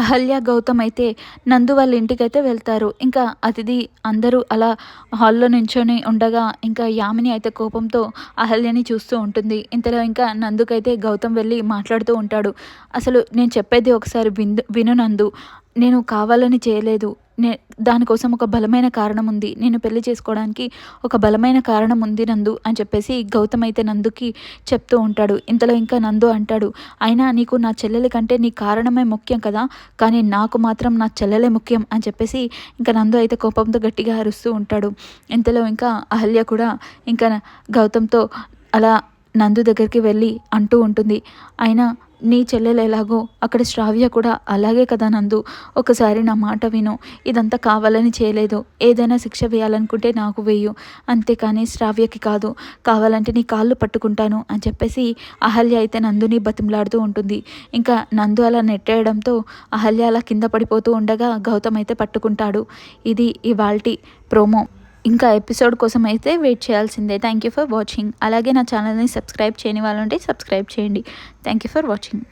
అహల్య, గౌతమ్ అయితే నందు వాళ్ళ ఇంటికైతే వెళ్తారు. ఇంకా అతిథి అందరూ అలా హాల్‌లో నించొని ఉండగా ఇంకా యామిని అయితే కోపంతో అహల్యని చూస్తూ ఉంటుంది. ఇంతలో ఇంకా నందుకైతే గౌతమ్ వెళ్ళి మాట్లాడుతూ ఉంటాడు. "అసలు నేను చెప్పేది ఒకసారి విను నందు. నేను కావాలని చేయలేదు. నే దానికోసం ఒక బలమైన కారణం ఉంది. నేను పెళ్లి చేసుకోవడానికి ఒక బలమైన కారణం ఉంది నందు" అని చెప్పేసి గౌతమ్ అయితే నందుకి చెప్తూ ఉంటాడు. ఇంతలో ఇంకా నందు అంటాడు, "అయినా నీకు నా చెల్లెలి కంటే నీ కారణమే ముఖ్యం కదా! కానీ నాకు మాత్రం నా చెల్లెలే ముఖ్యం" అని చెప్పేసి ఇంకా నందు అయితే కోపంతో గట్టిగా అరుస్తూ ఉంటాడు. ఇంతలో ఇంకా అహల్య కూడా ఇంకా గౌతమ్‌తో అలా నందు దగ్గరికి వెళ్ళి అంటూ ఉంటుంది, "అయినా నీ చెల్లెలు ఎలాగో అక్కడ శ్రావ్య కూడా అలాగే కదా నందు. ఒకసారి నా మాట విను. ఇదంతా కావాలని చేయలేదు. ఏదైనా శిక్ష వేయాలనుకుంటే నాకు వెయ్యు. అంతేకాని శ్రావ్యకి కాదు. కావాలంటే నీ కాళ్ళు పట్టుకుంటాను" అని చెప్పేసి అహల్య అయితే నందుని బతిమలాడుతూ ఉంటుంది. ఇంకా నందు అలా నెట్టేయడంతో అహల్య అలా కింద పడిపోతూ ఉండగా గౌతమ్ అయితే పట్టుకుంటాడు. ఇది ఇవాల్టి ప్రోమో. ఇంకా ఎపిసోడ్ కోసం అయితే వెయిట్ చేయాల్సిందే. Thank you for watching. అలాగే నా ఛానల్ని సబ్స్క్రైబ్ చేయని వాళ్ళుంటే సబ్స్క్రైబ్ చేయండి. Thank you for watching.